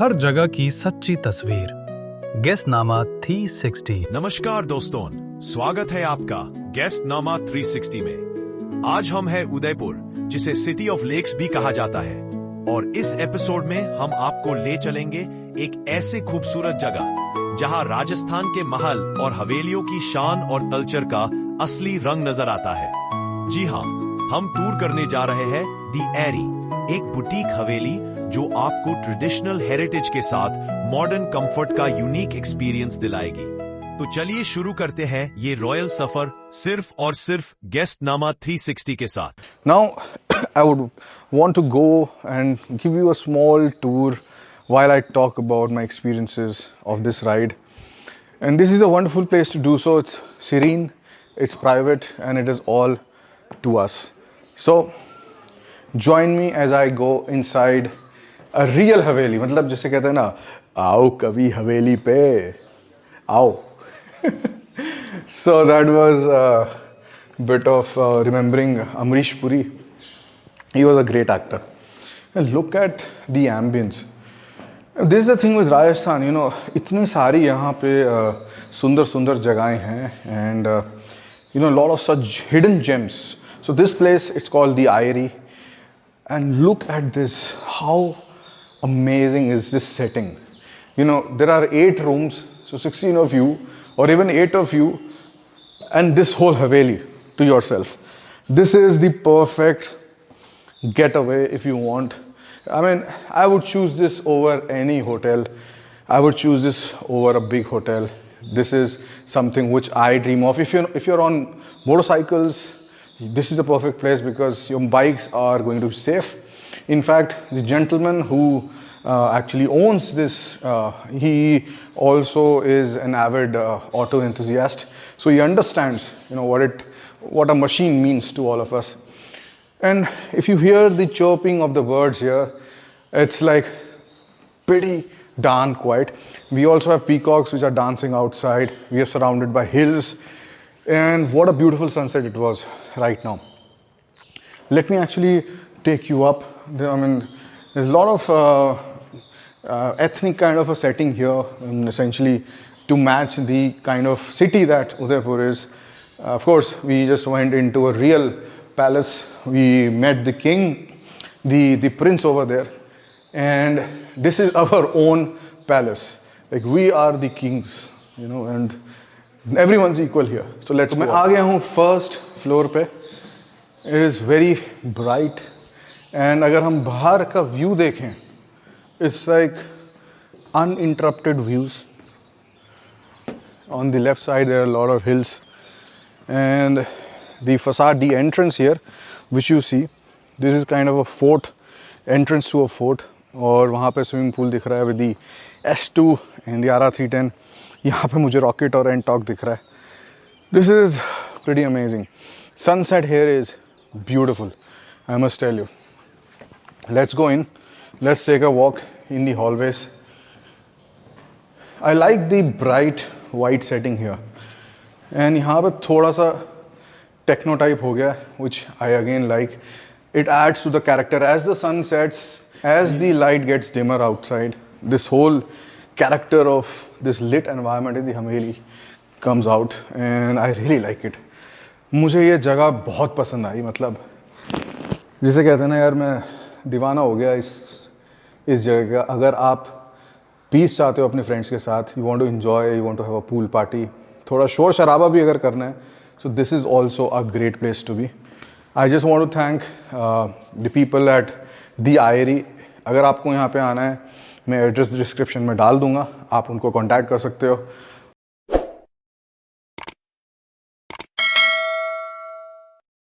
हर जगह की सच्ची तस्वीर। गेस्टनामा 360। नमस्कार दोस्तों, स्वागत है आपका गेस्टनामा 360 में। आज हम हैं उदयपुर, जिसे सिटी ऑफ लेक्स भी कहा जाता है, और इस एपिसोड में हम आपको ले चलेंगे एक ऐसे खूबसूरत जगह जहां राजस्थान के महल और हवेलियों की शान और कल्चर का असली रंग नजर आता है। जी हाँ, हम टूर करने जा रहे हैं दी एरी, एक बुटीक हवेली जो आपको ट्रेडिशनल हेरिटेज के साथ मॉडर्न कंफर्ट का यूनिक एक्सपीरियंस दिलाएगी। तो चलिए शुरू करते हैं ये रॉयल सफर सिर्फ और सिर्फ गेस्टनामा 360 के साथ। Now, I would want to go and give you a small tour while I talk about my experiences of this ride. And this is a wonderful place to do so. It's serene, it's private, and it is all to us. So, join me as I go inside a real हवेली। मतलब जैसे कहते हैं ना, आओ कभी हवेली पे आओ। So that was a bit of remembering Amrish Puri. He was a great actor. And look at the ambience. This is the thing with Rajasthan, you know, इतनी सारी यहाँ पे सुंदर सुंदर जगहें हैं, and you know, a lot of such hidden gems. So this place, it's called the Eyrie, and look at this. How amazing is this setting? You know, there are 8 rooms, so 16 of you, or even 8 of you, and this whole Haveli to yourself. This is the perfect getaway if you want. I mean, I would choose this over any hotel. I would choose this over a big hotel. This is something which I dream of. If you're on motorcycles, this is the perfect place because your bikes are going to be safe. In fact, the gentleman who actually owns this, he also is an avid auto enthusiast, so he understands, you know, what a machine means to all of us. And if you hear the chirping of the birds here, it's like pretty darn quiet. We also have peacocks which are dancing outside. We are surrounded by hills, and what a beautiful sunset it was right now. Let me actually take you up. I mean, there's a lot of ethnic kind of a setting here, essentially to match the kind of city that Udaipur is. Of course, we just went into a real palace. We met the king, the prince over there, and this is our own palace. Like, we are the kings, you know, and everyone's equal here. So let's go. मैं आ गया हूँ first floor पे. It is very bright, and अगर हम बाहर का view देखें, it's like uninterrupted views. On the left side there are a lot of hills, and the facade, the entrance here which you see, this is kind of a fort, entrance to a fort, और वहाँ पे swimming pool दिख रहा है with the S2 and the RR310. यहाँ पे मुझे rocket और एनटॉक दिख रहा है. This is pretty amazing. Sunset here is beautiful, I must tell you. Let's go in. Let's take a walk in the hallways. I like the bright white setting here. And यहाँ पे थोड़ा सा techno type हो गया, which I again like. It adds to the character. As the sun sets, as the light gets dimmer outside, this whole character of this lit environment in the Hameli comes out, and I really like it. मुझे ये जगह बहुत पसंद आई. मतलब जिसे कहते हैं ना यार, मैं दीवाना हो गया इस जगह का. अगर आप पीस चाहते हो अपने फ्रेंड्स के साथ, you want to enjoy, you want to have a pool party, थोड़ा शोर शराबा भी अगर करना है, so this is also a great place to be. I just want to thank the people at the Airy. अगर आपको यहाँ पे आना है, मैं एड्रेस डिस्क्रिप्शन में डाल दूंगा, आप उनको कॉन्टैक्ट कर सकते हो.